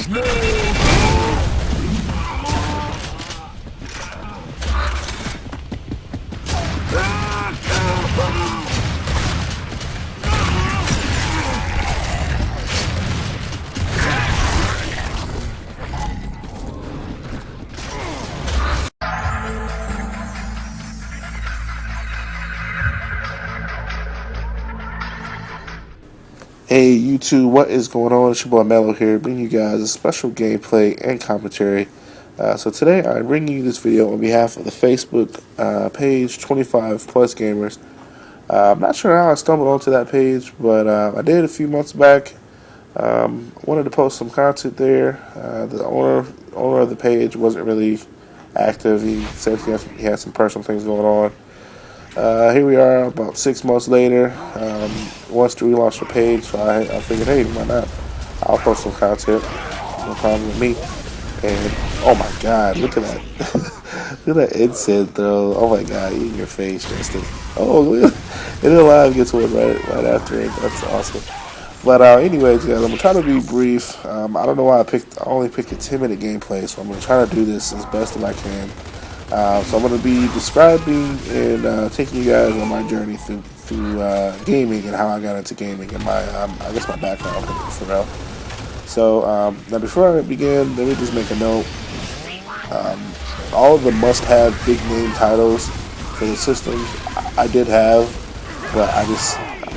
Hey YouTube, what is going on? It's your boy Mello here, bringing you guys a special gameplay and commentary. So today I'm bringing you this video on behalf of the Facebook page 25 Plus Gamers. I'm not sure how I stumbled onto that page, but I did a few months back. Wanted to post some content there. The owner of the page wasn't really active. He said he had some personal things going on. Here we are about 6 months later. Wants to relaunch the page, so I figured, hey, why not? I'll post some content, no problem with me. And oh my God, look at that! Look at that incense throw. Oh my God, in your face, Justin. Oh, look, and then live gets one right after it. That's awesome. But anyways, guys, I'm gonna try to be brief. I don't know why I only picked a 10-minute gameplay, so I'm gonna try to do this as best as I can. So I'm going to be describing and taking you guys on my journey through gaming and how I got into gaming and my I guess my background for real. So now before I begin, let me just make a note. All of the must-have big name titles for the systems I did have, but I'm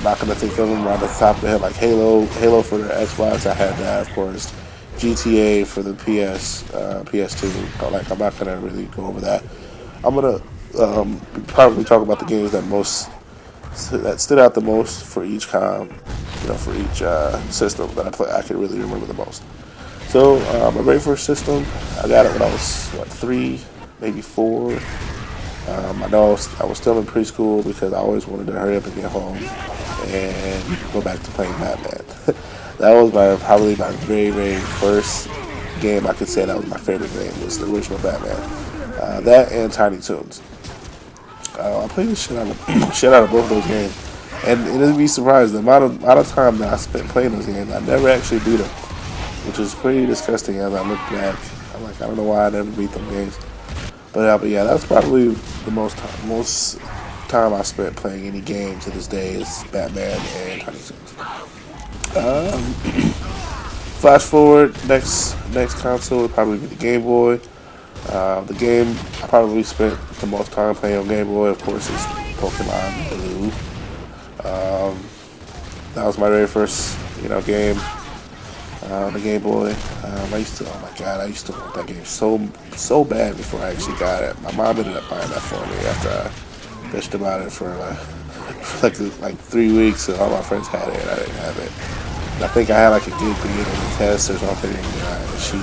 not going to think of them right off the top of the head. Like Halo for the Xbox, I had that, of course. GTA for the PS2. Like, I'm not gonna really go over that. I'm gonna probably talk about the games that stood out the most for each for each system that I play. I can really remember the most. So my very first system, I got it when I was 3, maybe 4. I know I was still in preschool because I always wanted to hurry up and get home and go back to playing Batman. That was probably my very first game. I could say that was my favorite game, was the original Batman. That and Tiny Toons. I played the shit out of both of those games, and it'd be surprised the amount of time that I spent playing those games. I never actually beat them, which is pretty disgusting as I look back. I'm like, I don't know why I never beat them games. But yeah, that's probably the most time I spent playing any game to this day is Batman and Tiny Toons. Flash forward, next console would probably be the Game Boy. The game I probably spent the most time playing on Game Boy, of course, is Pokemon Blue. That was my very first, game. The Game Boy. I used to want that game so bad before I actually got it. My mom ended up buying that for me after I bitched about it for like 3 weeks, and all my friends had it and I didn't have it. And I think I had like a good grade on the test or something, and she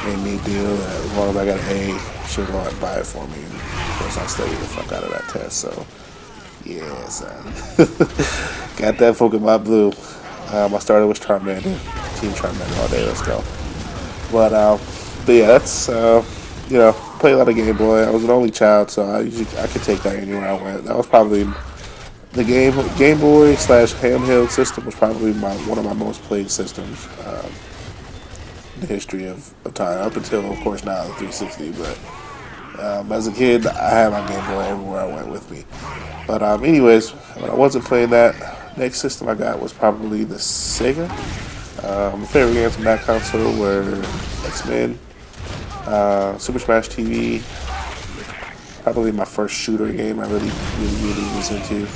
made me a deal that as long as I got an A, she would go out and buy it for me. And of course, I studied the fuck out of that test, so yeah, son. Got that Pokemon Blue. I started with Charmander, Team Charmander all day. Let's go. But yeah, that's played a lot of Game Boy. I was an only child, so I could take that anywhere I went. That was probably the Game Boy / handheld system was probably one of my most played systems in the history of time, up until, of course, now the 360. But as a kid, I had my Game Boy everywhere I went with me. But anyways, when I wasn't playing that, next system I got was probably the Sega. My favorite games on that console were X-Men, Super Smash TV, probably my first shooter game I really was into.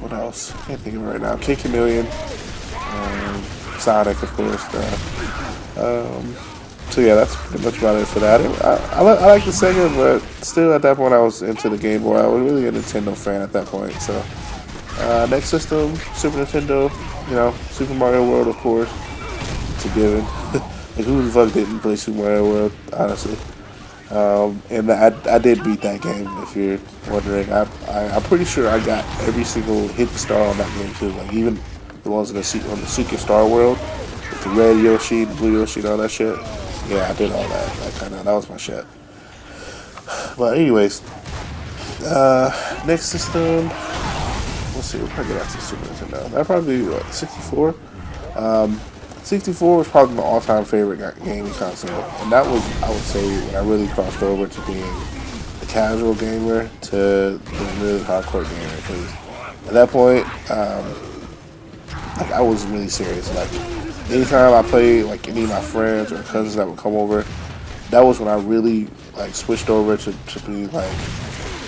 What else? I can't think of it right now. King Chameleon, Sonic, of course. So yeah, that's pretty much about it for that. I like the Sega, but still at that point I was into the Game Boy. I was really a Nintendo fan at that point. So next system, Super Nintendo. Super Mario World, of course. It's a given. Like, who the fuck didn't play Super Mario World, honestly? And I did beat that game, if you're wondering. I'm pretty sure I got every single hidden star on that game too. Like, even the ones on the Secret Star World, with the red Yoshi, the blue Yoshi, and all that shit. Yeah, I did all that. That was my shit. But anyways, next system. Let's see. We'll probably get after Super Nintendo. That'd probably be 64. 64 was probably my all-time favorite gaming console, and that was, I would say, when I really crossed over to being the casual gamer to the really hardcore gamer. Because at that point, like I was really serious. Like anytime I played, like any of my friends or cousins that would come over, that was when I really like switched over to be like,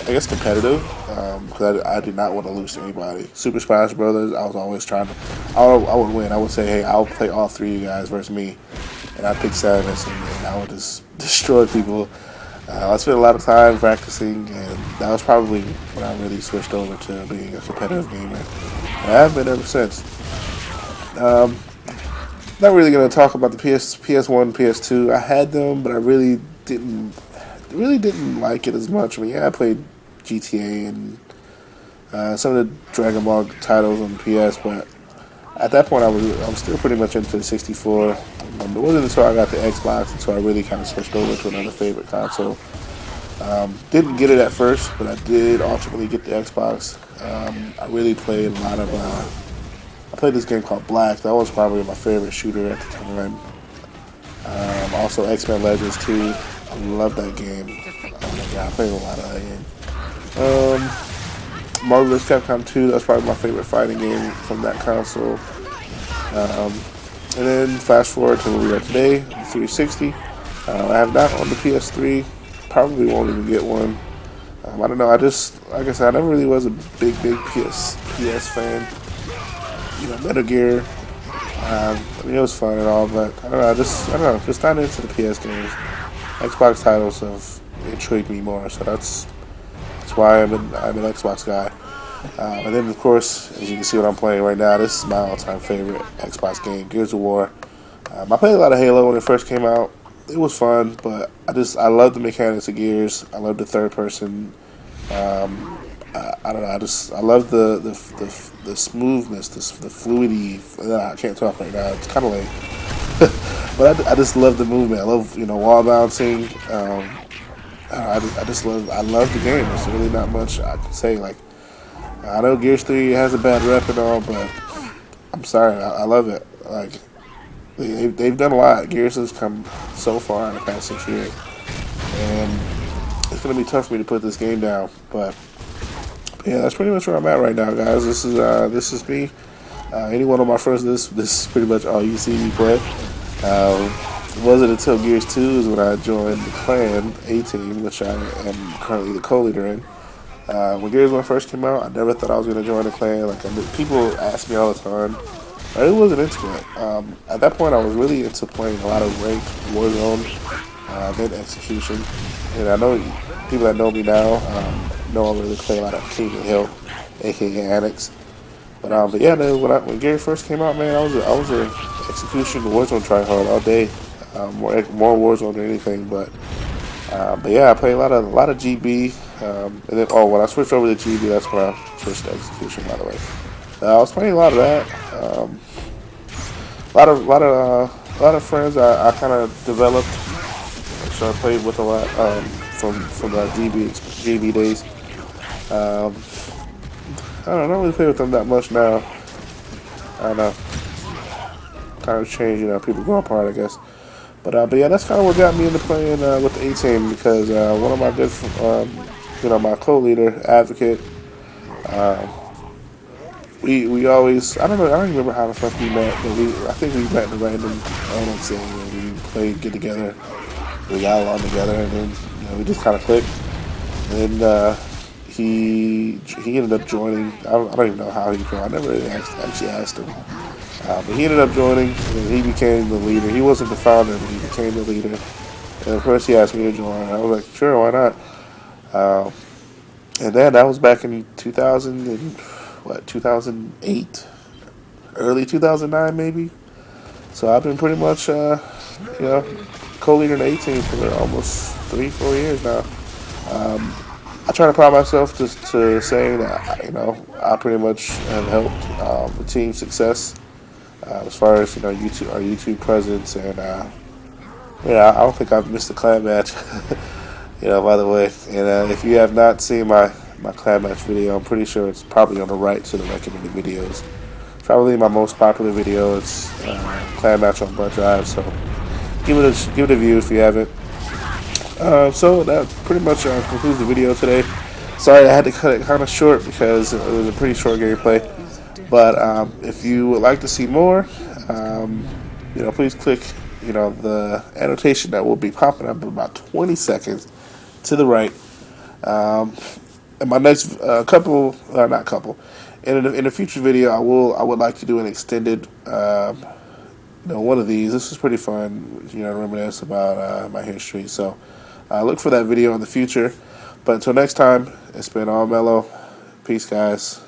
I guess, competitive, because I did not want to lose to anybody. Super Smash Brothers, I was always trying to, I would win. I would say, hey, I'll play all three of you guys versus me, and I'd pick Samus, and I would just destroy people. I spent a lot of time practicing, and that was probably when I really switched over to being a competitive gamer. And I have been ever since. Not really going to talk about the PS1, PS2. I had them, but I really didn't like it as much. I mean, yeah, I played GTA and some of the Dragon Ball titles on the PS, but at that point I was still pretty much into the 64. It wasn't until I got the Xbox until I really kind of switched over to another favorite console. Didn't get it at first, but I did ultimately get the Xbox. I really played a lot of. I played this game called Black. That was probably my favorite shooter at the time. Also, X-Men Legends 2. I love that game. Oh my god, I played a lot of that game. Marvel vs. Capcom 2, that's probably my favorite fighting game from that console. And then fast forward to where we are today, the 360. I have that on the PS3. Probably won't even get one. I don't know. Like I said, I never really was a big PS fan. You know, Metal Gear. I mean, it was fun and all, but I don't know. Just not into the PS games. Xbox titles have intrigued me more, so that's why I'm an Xbox guy. And then, of course, as you can see what I'm playing right now, this is my all-time favorite Xbox game, Gears of War. I played a lot of Halo when it first came out. It was fun, but I love the mechanics of Gears. I love the third person. I don't know. I love the smoothness, the fluidity. I can't talk right now. It's kind of late, but I just love the movement. I love wall bouncing. I love the game. There's really not much I can say. Like I know Gears 3 has a bad rep and all, but I'm sorry. I love it. Like they've done a lot. Gears has come so far in the past 6 years, and it's gonna be tough for me to put this game down. But yeah, that's pretty much where I'm at right now, guys. This is me. Any one of my friends, this is pretty much all you see me play. It wasn't until Gears 2 is when I joined the clan A-Team, which I am currently the co-leader in. When Gears 1 first came out, I never thought I was going to join the clan. Like people ask me all the time. I really wasn't into it. At that point, I was really into playing a lot of ranked Warzone, then Execution. And I know people that know me now know I really play a lot of King of the Hill, aka Annex. But yeah, when Gears first came out, man, I was a Execution Warzone tryhard all day. More Warzone than anything, but yeah, I play a lot of GB, and then when I switched over to GB, that's when I switched to Execution. By the way, I was playing a lot of that. A lot of friends I kind of developed, so I played with a lot from the GB days. I don't really play with them that much now. I don't know. Kind of changed, people go apart, I guess. But yeah, that's kind of what got me into playing with the A-Team, because one of my good, my co-leader, Advocate, we always, I don't remember how the fuck we met, but I think we met in a random Annex game where we played, get together, we got along together, and then, we just kind of clicked. And then he ended up joining. I don't even know how he joined. I never really actually asked him. But he ended up joining, and he became the leader. He wasn't the founder, but he became the leader. And of course, he asked me to join. I was like, sure, why not? And then that was back in 2008, early 2009, maybe. So I've been pretty much, co-leader in the A-Team for almost 3-4 years now. I try to pride myself to saying that I pretty much have helped the team's success as far as our YouTube presence, and I don't think I've missed a clan match. By the way, and if you have not seen my clan match video, I'm pretty sure it's probably on the right to the recommended videos. Probably my most popular video. It's clan match on Blood Drive, so give it a view if you haven't. So that pretty much concludes the video today. Sorry I had to cut it kind of short because it was a pretty short gameplay. But if you would like to see more, please click the annotation that will be popping up in about 20 seconds to the right. In my next in a future video, I would like to do an extended one of these. This is pretty fun, reminisce about my history. So look for that video in the future. But until next time, it's been ALLMELLO. Peace, guys.